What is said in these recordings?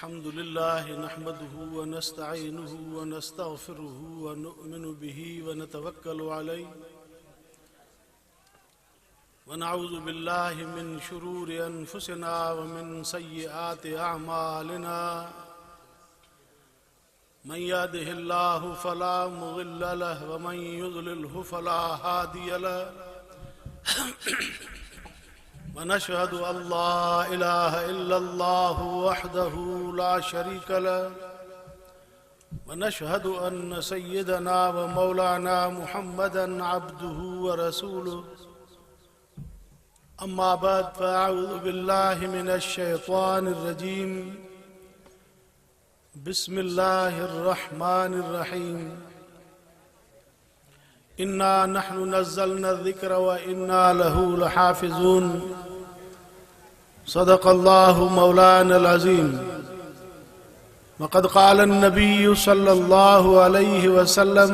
अल्हम्दुलिल्लाह नहमदुहु व नस्तईनुहु व नस्तगफिरुहु व नु'मिनु बिही व नतवक्कलु अलैहि व नऊज़ु बिल्लाहि मिन शुरूरि अनफुसिना व मिन सय्यिआति अअमालिना मन यहदिहिल्लाहु फला मुज़िल्ल लहु व मन युज़लिल्हु फला हादिय लहु वनशहदु अल्ला इलाहा इल्लल्लाहु वहदहु ला शरीका लहु वनशहदु अन्न सय्यदना व मौलाना मुहम्मदन अब्दुहु व रसूलुहु अम्मा बाद फ़अऊज़ु बिल्लाहि मिनश शैतानिर रजीम बिस्मिल्लाहिर रहमानिर रहीम इन्ना नहनु नज़्ज़लना ज़िक्र व इन्ना लहु लहाफ़िज़ून सदक़ल्लाहु मौलानल अज़ीम वक़द क़ालन नबिय्यु सल्लल्लाहु अलैहि वसल्लम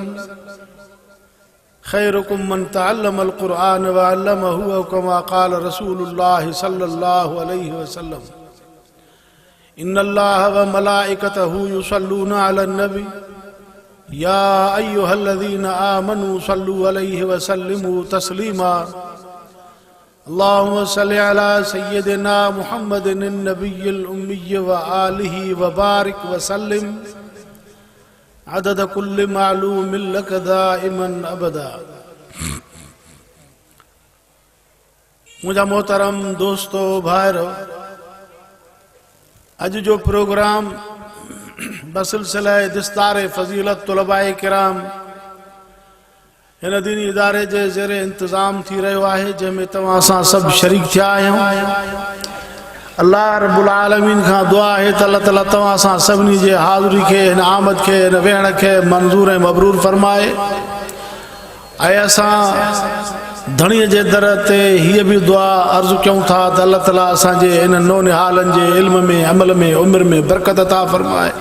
खैरुकुम मन तअल्लमल क़ुरआन व अल्लमहु व कमा क़ाल रसूलुल्लाहि सल्लल्लाहु अलैहि वसल्लम इन्नल्लाह व मलाइकतहु युसल्लूना अलन नबी या अय्युहल्लज़ीना आमनू सल्लू अलैहि व सल्लिमू तस्लीमा अल्लाहुम्मा सल्लि अला सय्यिदिना मुहम्मदिन नबिय्यिल उम्मिय्य व आलिहि व बारिक व सल्लिम अदद कुल्लि मालूमिन लक दाइमन अबदा। मुझा मोहतरम दोस्तों भाइरो, अज जो प्रोग्राम बसिलसिला दिस्तारे फजीलत तुलबाए किराम हिन दीनी इदारे जे ज़ेरे इंतज़ाम थी रहियो आहे, जंहिंमें तव्हां सां सभु शरीक थिया आहियूं। अल्लाह रब्बुल आलमीन खां दुआ आहे त अल्लाह ताला तव्हां सां सभिनी जे हाज़िरी खे, हिन आमद खे, हिन वेहण खे मंज़ूर ऐं मबरूर फरमाए। ऐं असां धणीअ जे दर ते हीअ बि दुआ अर्ज़ु कयूं था त अल्लाह ताला असांजे इन नौनिहालनि जे इल्म में, अमल में, उम्र में बरकत अता फरमाए।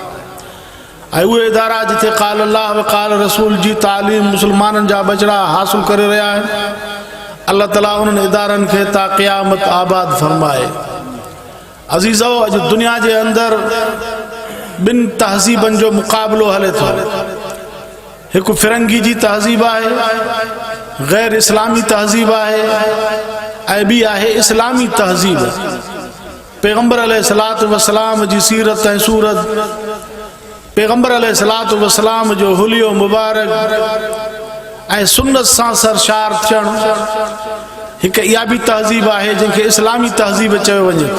ऐं उहे इदारा जिथे क़ाल अल्लाह व क़ाल रसूल जी तालीम मुसलमाननि जा बचड़ा हासिल करे रहिया आहिनि, अल्लाह ताला उन्हनि इदारनि खे ता क़यामत आबाद फरमाए। अज़ीज़ो, अॼु दुनिया जे अंदरि ॿिनि तहज़ीबनि जो मुक़ाबिलो हले थो। हिकु फिरंगी जी तहज़ीब आहे, गैर इस्लामी तहज़ीब आहे, ऐं ॿी आहे इस्लामी तहज़ीब। पैगंबर अलैहिस्सलातु वस्सलाम जी सीरत ऐं सूरत, पैगंबर अलैहिस्सलातु वस्सलाम जो हुलियो मुबारक ऐं सुन्नत सां सरशार थियणु, हिकु इहा बि तहज़ीब आहे जंहिंखे इस्लामी तहज़ीब चयो वञे।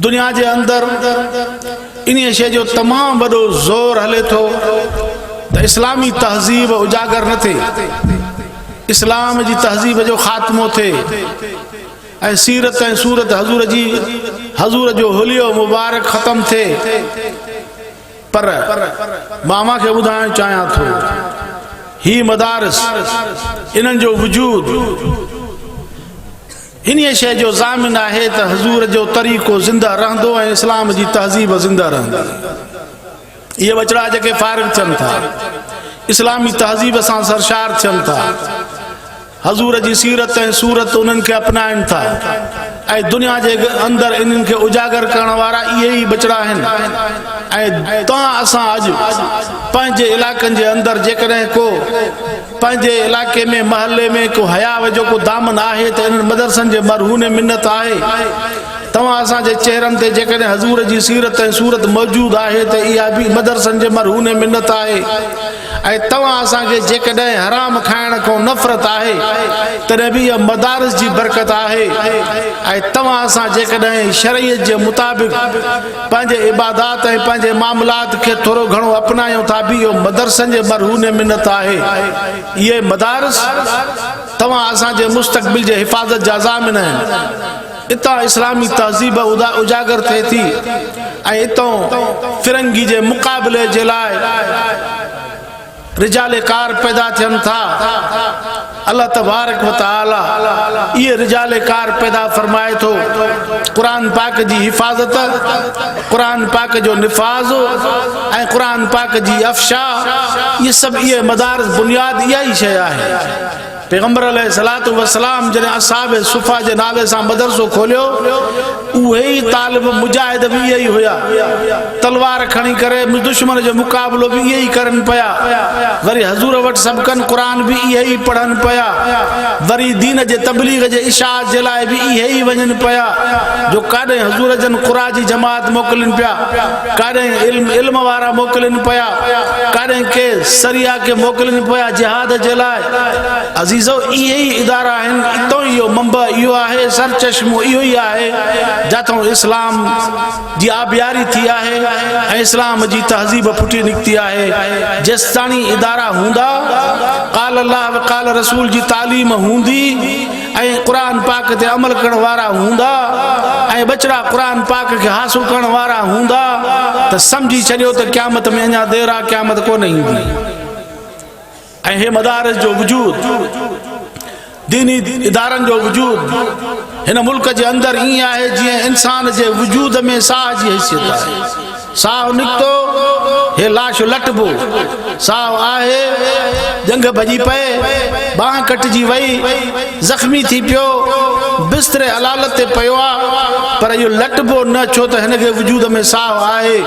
दुनिया जे अंदरि इन शइ जो तमामु वॾो ज़ोर हले थो त इस्लामी तहज़ीब उजागर न थिए, इस्लाम जी तहज़ीब जो ख़ात्मो थिए ऐं सीरत ऐं सूरत हज़ूर जो हुलियो मुबारक ख़त्म थिए। पर मां खे ॿुधाइणु चाहियां थो, ही मदारिस, इन्हनि जो वजूद इन शइ जो ज़ामिन आहे त हज़ूर जो तरीक़ो ज़िंदा रहंदो ऐं इस्लाम जी तहज़ीब ज़िंदा रहंदी। इहे बचड़ा जेके फारिग थियनि था, इस्लामी तहज़ीब सां सरशार थियनि था, हज़ूर जी सीरत ऐं सूरत उन्हनि खे अपनाइनि था, ऐं दुनिया जे अंदरि इन्हनि खे उजागर करण वारा इहे ई बचड़ा आहिनि। ऐं तव्हां असां अॼु पंहिंजे इलाइक़नि जे अंदरि जेकॾहिं को पंहिंजे इलाइक़े में, महले में को हया जो को दामन आहे त इन्हनि मदरसनि जे मरहून मिन्नत आहे। तव्हां असांजे चेहरनि ते जेकॾहिं हज़ूर जी सीरत ऐं सूरत मौजूदु आहे त इहा बि मदरसनि जे मरहून मिन्नत आहे। ऐं तव्हां असांखे जेकॾहिं हराम खाइण खां नफ़रत आहे तॾहिं बि इहा मदारिस जी बरकत आहे। ऐं तव्हां असां जेकॾहिं शरीयत जे मुताबिक़ पंहिंजे इबादात ऐं पंहिंजे मामलात खे थोरो घणो अपनायूं था, बि इहो मदरसनि जे मरहून मिन्नत आहे। इहे मदारिस तव्हां असांजे मुस्तक़बिल जे हिफ़ाज़त जा ज़ामिन आहिनि। इतां इस्लामी तहज़ीब उजागर थिए थी ऐं इतां फिरंगी जे मुक़ाबले जे लाइ रिजाले कार पैदा थियनि था। अल्लाह तबारक व तआला ये रिजाले कार पैदा फरमाए थो। कुरान पाक जी हिफाजत, कुरान पाक जो निफाज ऐं कुरान पाक जी अफ़शा, ये सब ये मदारिस बुनियाद इहा ई शइ आहे। पैगंबर अलैहिस्सलातु वस्सलाम जॾहिं असहाब सुफ़ा जे नाले सां मदरसो खोलियो उहे तालिब मुजाहिद भी यही हुया, तलवार खणी करे दुश्मन जो मुकाबलो भी यही करन पया, वरी हजूर वट सबकन कुरान भी यही पढ़न पया, वरी दीन जे तबलीग जे इशाअत जे लाए भी यही वजन पया, जो काडे हजूर जन कुरान जी जमात मोकलिन पया, काडे इल्म वारा मोकलिन पया, काडे के सरिया के मोकलिन पया जिहाद जे लाए। अजीजो यही इदारा आहिन, इतो इहो मंबा इहो आहे, सर चश्मो इहो ही आहे जाथों इस्लाम जी आबियारी थी आहे ऐं इस्लाम जी तहज़ीब फुटी निकती आहे। जेसिताणी इदारा हूंदा, क़ाल अल्लाह व क़ाल रसूल जी तालीम हूंदी ऐं क़ुरान पाक ते अमल करण वारा हूंदा ऐं बचड़ा क़ुरान पाक खे हासिल करण वारा हूंदा त समझी छॾियो त क़यामत में अञा देर आहे, क़यामत कोन ईंदी। ऐं हे मदारिस जो वजूद, दीनी इदारनि जो वजूद हिन मुल्क जे अंदर ईअं आहे जीअं इंसान जे वजूद में साह जी हैसियत आहे। साह निकितो हे लाश लटबो, साह आहे जंग भॼी पए, बांह कटिजी वई, ज़ख़्मी थी पियो, बिस्तरे हलालत ते पियो आहे, पर इहो लटबो न, छो त हिन खे वजूद में साह आहे।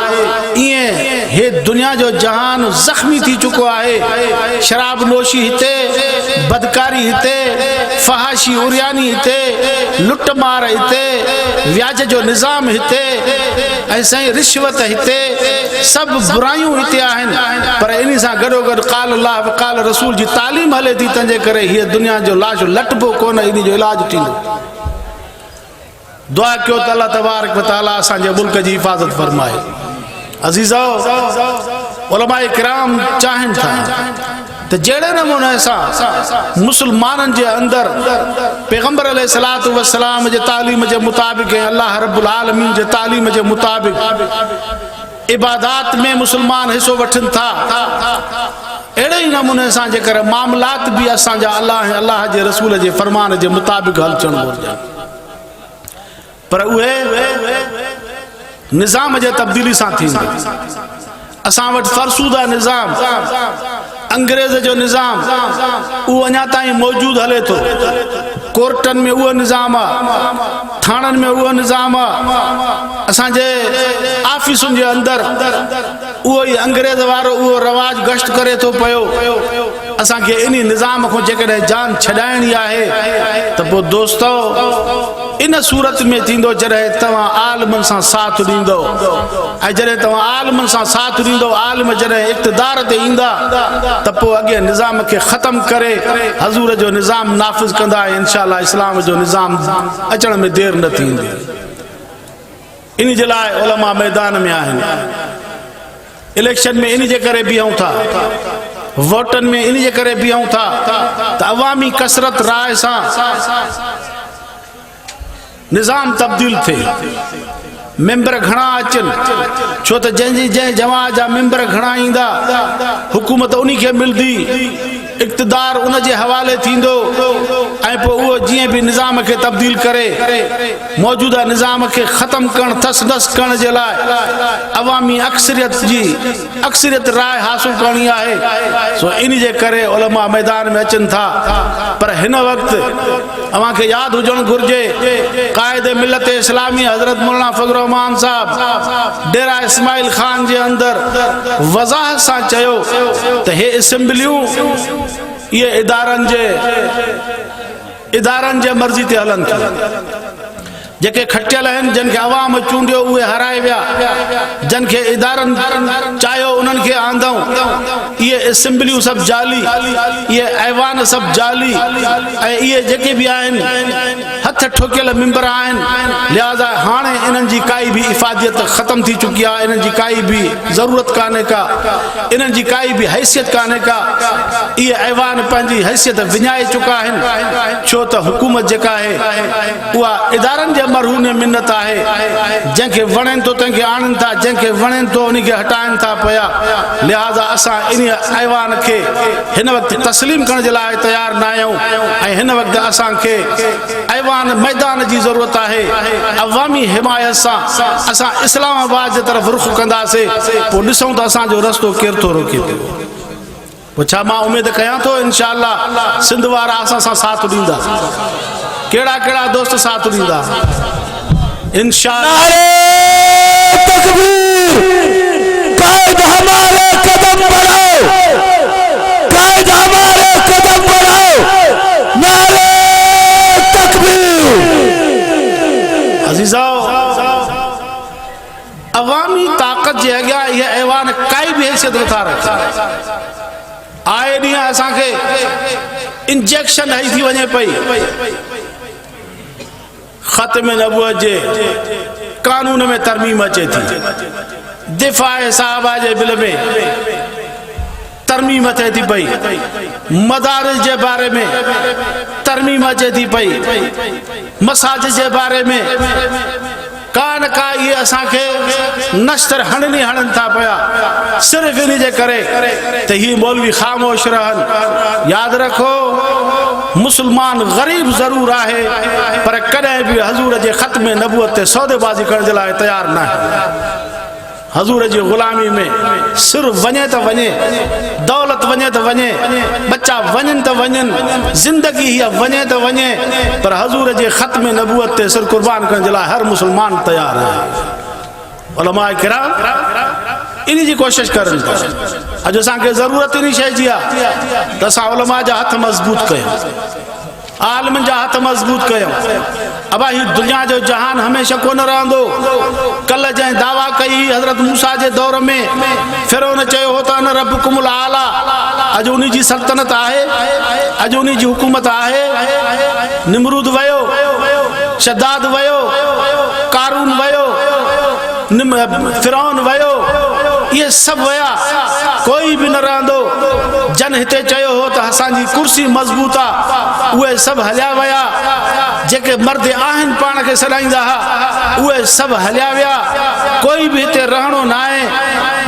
ईअं हे दुनिया जो जहान ज़ख़्मी थी चुको आहे। शराब नोशी हिते, बदकारी हिते, फहाशी उरियानी हिते, लुट मार हिते, व्याज जो निज़ाम हिते, ऐं साईं रिश्वत हिते, सभु बुरायूं हिते आहिनि। पर इन सां गॾोगॾु क़ाल अल्लाह व क़ाल रसूल जी तालीम हले थी, तंहिंजे करे हीअ दुनिया जो लाश लटबो कोन, इन जो इलाज थींदो। दुआ कयो त अल्लाह तबारक व तआला असांजे मुल्क जी हिफ़ाज़त फरमाए। अज़ीज़ो, उलमाए किराम चाहिनि था त जहिड़े नमूने सां मुसलमाननि जे अंदर पैगंबर अलैहिस्सलातु वस्सलाम जे तालीम जे मुताबिक़ ऐं अल्लाह रब्बुल आलमीन जे तालीम जे मुताबिक़ इबादात में मुसलमान हिस्सो वठनि था, अहिड़े ई नमूने सां जेकर मामलात बि असांजा अल्लाह जे रसूल जे फरमान जे मुताबिक़ हलचणु घुरिजनि। पर उहे निज़ाम जे तब्दीली सां थींदी। असां वटि फरसूदा निज़ाम, अंग्रेज़ जो निज़ाम, उहो अञा ताईं मौजूदु हले थो। कोर्टनि में उहो निज़ाम आहे, थाणनि में उहो निज़ाम आहे, असांजे ऑफिसुनि जे अंदरि उहो ई अंग्रेज़ वारो उहो रवाज गश्त करे थो पियो। असांखे इन निज़ाम खां जेकॾहिं जान छॾाइणी आहे त पोइ दोस्तो इन सूरत में थींदो जॾहिं तव्हां आलमनि सां साथ ॾींदो, ऐं जॾहिं तव्हां आलमनि सां साथ ॾींदो, आलम जॾहिं इक़्तिदार ते ईंदा त पोइ अॻे निज़ाम खे ख़तमु करे हज़ूर जो निज़ाम नाफ़िज़ कंदा। इंशाअल्लाह इस्लाम जो निज़ाम अचण में देरि न थींदी। इन जे लाइ उलमा मैदान में आहिनि। इलेक्शन में इन जे करे बीहूं था, वोटनि में इन जे करे बीहूं था त अवामी कसरत राय सां निज़ाम तब्दील थिए, मेंबर घणा अचनि, छो त जंहिं जमात जा मेंबर घणा ईंदा हुकूमत उन खे मिलंदी, इक़्तिदार उन जे हवाले थींदो, ऐं पोइ उहो जीअं बि निज़ाम खे तब्दील करे मौजूदा निज़ाम खे ख़तमु करणु, थस नस करण जे लाइ अवामी अक्सरियत राय हासिल करणी आहे। सो इन जे करे उलमा मैदान में अचनि था। पर हिन वक़्तु अव्हांखे यादि हुजणु घुरिजे, क़ाइद मिलत इस्लामी हज़रत मौलाना फज़लुर रहमान साहब डेरा इस्माइल खान जे अंदरि वज़ाहत सां चयो त हे असेंबलियूं ये इदारनि जे मर्ज़ी ते हलनि थियूं। जेके खटियल आहिनि, जिन खे अवाम चूंडियो उहे हराए विया, जिन खे इदारनि चाहियो उन्हनि खे आंदऊं। इहे असेंबलियूं सभु जाली, इहे ऐवान सभु जाली, ऐं इहे जेके बि आहिनि हथ ठोकियल मेंबर आहिनि। लिहाज़ा हाणे इन्हनि जी काई बि इफ़ादियत ख़तमु थी चुकी आहे, इन्हनि जी काई बि ज़रूरत कान्हे का, इन्हनि जी काई बि हैसियत कान्हे का। इहे ऐवान पंहिंजी हैसियत विञाए चुका आहिनि, छो त हुकूमत जेका आहे उहा इदारनि जे मरहून मिन्नत आहे। जंहिंखे वणनि थो तंहिंखे आणनि था, जंहिंखे वणनि थो उनखे हटाइनि था पिया। लिहाज़ा असां इन ऐवान खे हिन वक़्तु तस्लीम करण जे लाइ तयार न आहियूं, ऐं हिन वक़्तु असांखे ऐवान मैदान जी ज़रूरत आहे। अवामी हिमायत सां असां इस्लामाबाद जे तरफ़ रुख़ कंदासीं, पोइ ॾिसूं त असांजो रस्तो केरु थो रोके पियो। पोइ छा मां उमेद कयां थो इंशाअल्लाह सिंध वारा असां सां साथ ॾींदा। कहिड़ा कहिड़ा दोस्त साथ ॾींदा? इंशाअल्लाह। नारे तकबीर, कायद हमारे कदम बढ़ाओ, कायद हमारे कदम बढ़ाओ, नारे तकबीर। अजीज़ो, अवामी ताकत जे अॻियां इहा ऐवान काई भी हैसियत नथा रखे। आए ॾींहुं असांखे इंजेक्शन हई थी वञे पई ख़त्म नबुवत जे कानून में तरमीम अचे थी, दिफ़ा साहबा जे बिल में तरमीम अचे थी पई, मदारिस जे बारे में तरमीम अचे थी पई, मसाजिद जे बारे में का न का ये असांखे नश्तर हणनी हणन था पिया, सिर्फ़ इन जे करे त ही मौलवी ख़ामोश रहन। याद रखो, मुसलमान गरीब ज़रूर आहे पर कॾहिं भी हज़ूर जे ख़त्म नबूवत ते सौदेबाज़ी करण जे लाइ तैयार न आहे। हज़ूर जी ग़ुलामी में सिर्फ वञे तो वञे, दौलत वञे तो वञे, बच्चा वञनि तो वञनि, ज़िंदगी हीअ वञे तो वञे, पर हज़ूर जे ख़त्म नबूवत ते सिर कुर्बान करण जे लाइ हर मुसलमान तैयार आहे। उलमा किराम इन जी कोशिश करनि था। अॼु असांखे ज़रूरत इन शइ जी आहे त असां उलमा जा हथ मज़बूत कयूं, आलमन जा हथ मज़बूत कयूं। अबा ही दुनिया जो जहान हमेशा कोन रहंदो। कल जैं दावा कई हज़रत मूसा जे दौर में, फिरौन चयो हो त अन रब्बुकुमुल आला, अॼु उन जी सल्तनत आहे, अॼु उन जी हुकूमत आहे। निमरूद वयो, शद्दाद वयो, कारून वयो, फिरौन वयो, ये सब वया, कोई भी न रहंदो। जन हिते चयो हो त असांजी कुर्सी मज़बूत आहे, उहे सभु हलिया विया। जेके मर्द आहिनि पाण खे सॾाईंदा हुआ, उहे सभु हलिया विया। कोई भी हिते रहणो न आहे।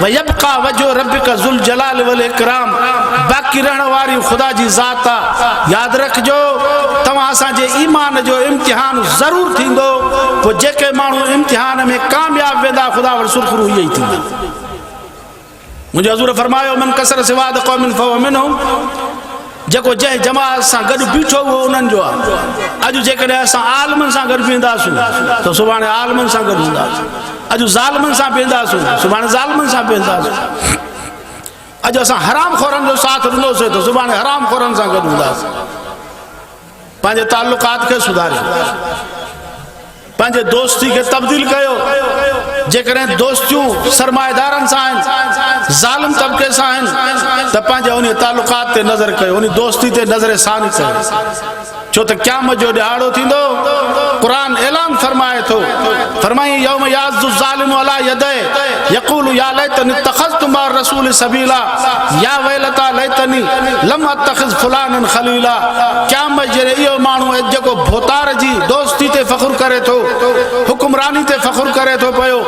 वयबका वजो रब्बिका ज़ुल जलाल वल इकराम, बाक़ी रहण वारी ख़ुदा जी ज़ात आहे। यादि रखिजो, तव्हां असांजे ईमान जो इम्तिहान ज़रूरु थींदो। पोइ जेके माण्हू इम्तिहान में कामयाब वेंदा, ख़ुदा वटि सुरख़ुरू इहे ई थींदा। मुंहिंजो हज़ूर फरमायो, मन कसर सिवाद क़ौमिन फहुव मिनहुम, जेको जंहिं जमात सां गॾु बीठो उहो उन्हनि जो आहे। अॼु जेकॾहिं असां आलमनि सां गॾु बीहंदासीं त सुभाणे आलमनि सां गॾु हूंदासीं। अॼु ज़ालिमनि सां बीहंदासीं, सुभाणे ज़ालिमनि सां बीहंदासीं। अॼु असां हराम खोरनि जो साथ ॾिनोसीं त सुभाणे हराम खोरनि सां गॾु हूंदासीं। पंहिंजे ताल्लुकात खे सुधारियो, पंहिंजे दोस्ती खे तब्दील कयो। जेकॾहिं दोस्तियूं सरमाएदारनि सां आहिनि, ज़ालिम तबिके सां आहिनि, त पंहिंजे उन ताल्लुकात ते नज़र कयो, उन दोस्ती ते नज़र सानी कयो। छो त क़यामत जो ॾिहाड़ो थींदो। क़ुरान ऐलान फरमाए थो, फरमाई यौम याज़्ज़ु ज़ालिमु अला यदैहि यक़ूलु या लैतनी इत्तख़ज़्तु मअ रसूलि सबीला या वैलता लैतनी लम अत्तख़िज़ फुलानन खलीला। क़यामत जे इहो माण्हू जेको भोतार जी दोस्ती ते फ़ख़ुरु करे थो, हुकुमरानी ते फ़ख़ुरु करे थो पियो,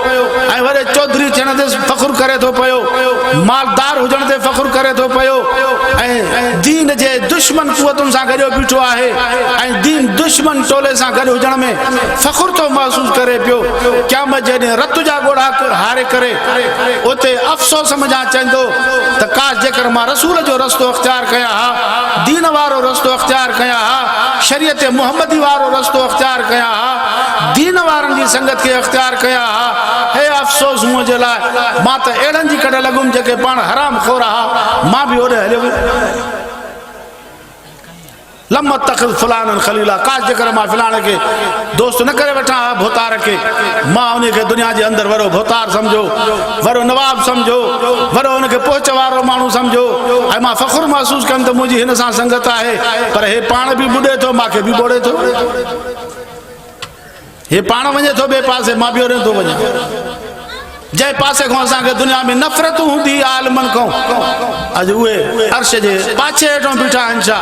ऐं वॾे चौधरी थियण ते फ़ख़ुरु करे थो पियो, मालदार हुजण ते फ़ख़ुरु करे थो पियो, ऐं दीन जे दुश्मन क़ुवतुनि सां गॾु बीठो आहे, ऐं दीन दुश्मन टोले सां गॾु हुजण में फ़ख़ुरु थो महसूस करे पियो। क़यामत जे ॾींहुं रत जा ॻोढ़ा हारे करे उते अफ़सोस मञा चवंदो त काश जेकर मां रसूल जो रस्तो अख़्तियार कयां हा, दीन वारो रस्तो अख़्तियार कयां हा, शरीयत मुहम्मदी वारो रस्तो अख़्तियार कयां हा, दीन वारनि जी संगत खे अख़्तियार कयां हा। हे अफ़सोस मुंहिंजे लाइ, मां त अहिड़नि जी कॾहिं लॻुमि जेके पाण हराम खोर हा, मां बि होॾे हलियो वियुमि। लम अत्तख़िज़ फुलानन खलीला, काश जेकर मां फिलाणे खे दोस्त न करे वठां हा, भोतार खे, मां उन खे दुनिया जे अंदरि वॾो भोतार सम्झो, वॾो नवाब सम्झो, वॾो हुनखे पहुच वारो माण्हू सम्झो, ऐं मां फ़ख़ुरु महसूस कयुमि त मुंहिंजी हिन सां संगत आहे। पर हे पाण बि ॿुॾे थो, मूंखे बि ॿोड़े थो। हे पाण वञे थो ॿिए पासे, मां बि होॾे थो वञा। जंहिं पासे खां असांखे दुनिया में नफ़रतूं हूंदी आलमनि खां, अॼु उहे अर्श जे पाछे हेठां बीठा आहिनि छा,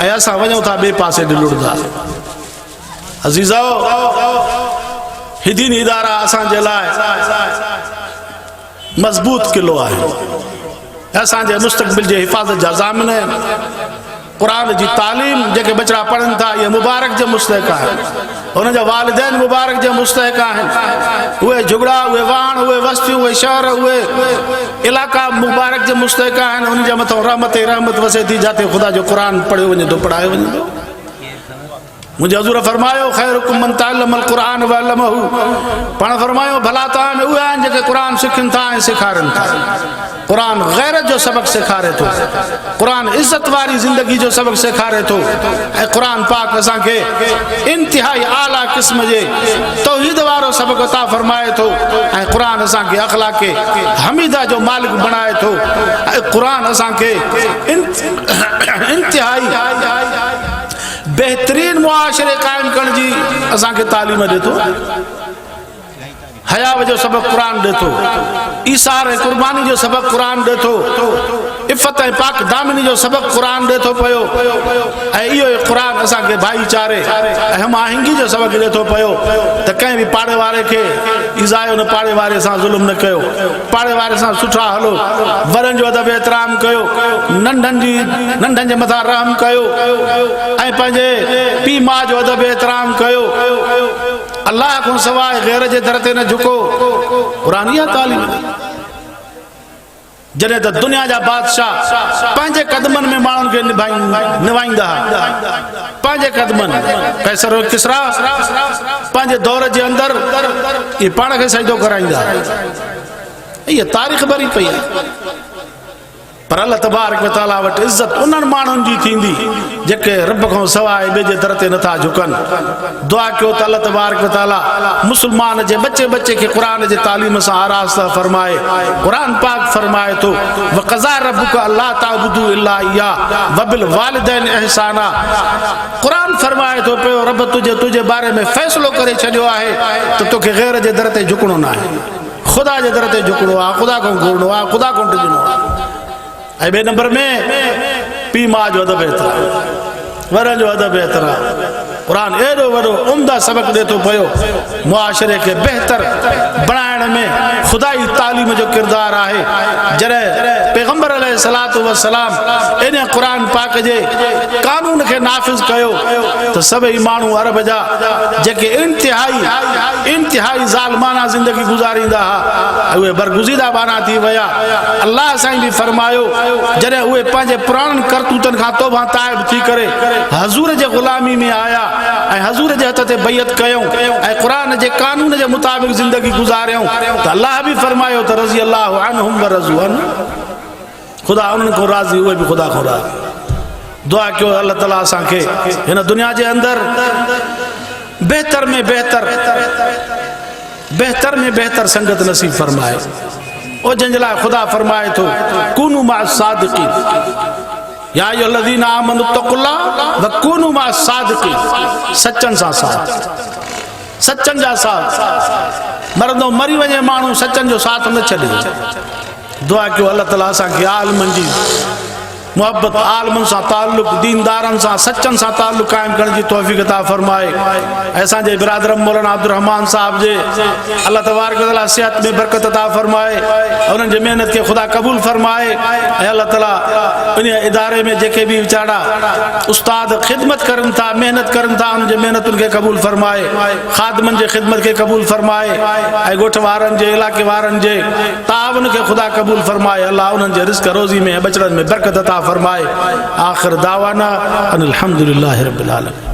ऐं असां वञूं था ॿिए पासे ॾे लुड़ंदा। अज़ीज़ो, ही दीनी इदारा असांजे लाइ मज़बूत किलो आहे, असांजे मुस्तक़बिल जे हिफ़ाज़त जा ज़ामिन आहिनि। क़ुरान जी तालीम जेके बचड़ा पढ़नि था, इहे मुबारक जे मुस्तहिक़ आहिनि, उन जा वालिदैन मुबारक जे मुस्तहिक़ आहिनि। उहे झुगड़ा, उहे वाण, उहे वस्तियूं, उहे शहर, उहे इलाइक़ा मुबारक जे मुस्तहिक़ आहिनि। उन जे मथां रहमत ई रहमत वसे थी, जिते ख़ुदा जो क़ुरान पढ़ियो वञे थो, पढ़ायो वञे थो। मुझे हजूर फरमायो खैरुकुम मन तअल्लमल कुरान व अल्लमहु। पाण फरमायो भला तव्हां में उहे आहिनि जेके कुरान सिखनि था ऐं सेखारनि था। कुरान गैरत जो सबक सेखारे थो, कुरान इज्जत वारी ज़िंदगी जो सबक सेखारे थो ऐं कुरान पाक असांखे इंतिहाई आला क़िस्म जे तौहीद वारो सबक अता फरमाए थो ऐं कुरान असांखे अखलाक हमीदा जो मालिक बणाए थो ऐं कुरान असांखे इंतिहाई बेहतरीन मुआशरे कायम करण जी असांखे तालीम ॾे थो। हया जो सबक कुरान दे थो, ईसार ऐं कुर्बानी जो सबक कुरान दे थो, इफ़त ऐं पाक दामिनी जो सबक कुरान दे थो पियो ऐं इहो कुरान असांखे भाईचारे ऐं हम आहंगी जो सबक दे थो पियो त कंहिं बि पाड़े वारे खे इज़ायो न, पाड़े वारे सां ज़ुल्म न कयो, पाड़े वारे सां सुठा हलो, वरनि जो अदब एतिराम कयो, नंढनि जे मथां रहम कयो ऐं पंहिंजे पीउ माउ जो अदब एतिराम कयो। अल्लाह को सवाइ गैर जे दर ते न झुको। कुरान इहा तालीम जॾहिं त दुनिया जा बादशाह पंहिंजे कदमनि में माण्हुनि खे निभाईंदा हुआ, पंहिंजे कदमनि कैसर और किसरा पंहिंजे दौर जे अंदरि इहे पाण खे सजदो कराईंदा। इहा तारीख़ भरी पई आहे। पर अल्लाह तबारक व तआला वटि इज़त उन्हनि माण्हुनि जी थींदी जेके रब खां सवाइ ॿिए जे दर ते नथा झुकनि। दुआ कयो त अल्लाह तबारक व तआला मुस्लमान जे बच्चे खे क़ुरान जे तालीम सां आरास्ता फरमाए। क़ुरान पाक फरमाए थो वक़ज़ा रब्बुका अल्ला ताबुदू इल्ला इय्याहु व बिल वालिदैन इहसाना। क़ुरान फरमाए थो पियो रब तुझे बारे में फ़ैसिलो करे छॾियो आहे त तोखे गैर जे दर ते झुकणो न आहे, ख़ुदा जे दर ते झुकणो आहे, ख़ुदा खां घुरणो आहे, ख़ुदा खां टिजणो आहे। ऐं ॿिए नंबर में पीउ माउ जो अदब एतिराम, वरनि जो अदब एतिराम। क़ुरान एॾो वॾो उम्दा सबक ॾे थो पियो मुआशरे खे बहितर बणाइण में ख़ुदाई तालीम जो किरदारु आहे। जॾहिं पैगंबर अलैहिस्सलातु वस्सलाम इन क़ुरान पाक जे कानून खे नाफ़िज़ कयो त सभई माण्हू अरब जा जेके इंतिहाई ज़ालिमाना ज़िंदगी गुज़ारींदा हुआ उहे बरगुज़ीदा बाना थी विया। अल्लाह साईं बि फरमायो जॾहिं उहे पंहिंजे पुराणनि करतूतनि खां तौबा ताइब थी करे हज़ूर जे ग़ुलामी में आया ऐं हज़ूर जे हथ ते बैयत कयूं ऐं क़ुरान जे कानून जे मुताबिक़ ज़िंदगी गुज़ारियूं त अल्लाह बि फरमायो त रज़ी अल्लाहु अन्हुम व रज़ू अन्हु। ख़ुदा उन्हनि खां राज़ी, उहे बि ख़ुदा खां राज़ी। दुआ कयो अल्लाह ताला असांखे हिन दुनिया जे अंदरि बहितर में बहितर संगत नसीब फरमाए। ओ जंहिंजे लाइ ख़ुदा फरमाए थो कूनू मा सादिक़ीन या अय्युहल्लज़ीना आमनू तक़ुल्लाह व कूनू मा सादिक़ीन। सचनि सां साथ, सचनि जा साथ। मरंदो मरी वञे माण्हू सचनि जो साथ न छॾे। दुआ कयो अल्लाह ताला असांखे आलिमनि जी मोहब्बत, आलिमनि सां ताल्लुक़, दीनदारनि सां सचनि सां ताल्लुक़ क़ाइम करण जी तौफ़ीक़ अता फरमाए। असांजे बिरादर मौलाना अब्दुर रहमान साहब जे अल्लाह तबारक व तआला सेहत में बरकत अता फरमाए, उन्हनि जी महिनत खे ख़ुदा क़बूल फरमाए ऐं अल्लाह ताला इन इदारे में जेके बि वीचारा उस्ताद ख़िदमत करनि था, महिनत करनि था, उन्हनि जी महिनतुनि खे क़बूल फरमाए, ख़ादिमनि जे ख़िदमत खे क़बूल फरमाए ऐं ॻोठ वारनि जे इलाइक़े वारनि जे ताउन खे ख़ुदा क़बूल फरमाए। अल्लाह उन्हनि जे रिज़्क़ रोज़ी में बचड़नि में बरकत अता फरमाए। आख़िर दावाना अनिल हम्दुलिल्लाहि रब्बिल आलमीन।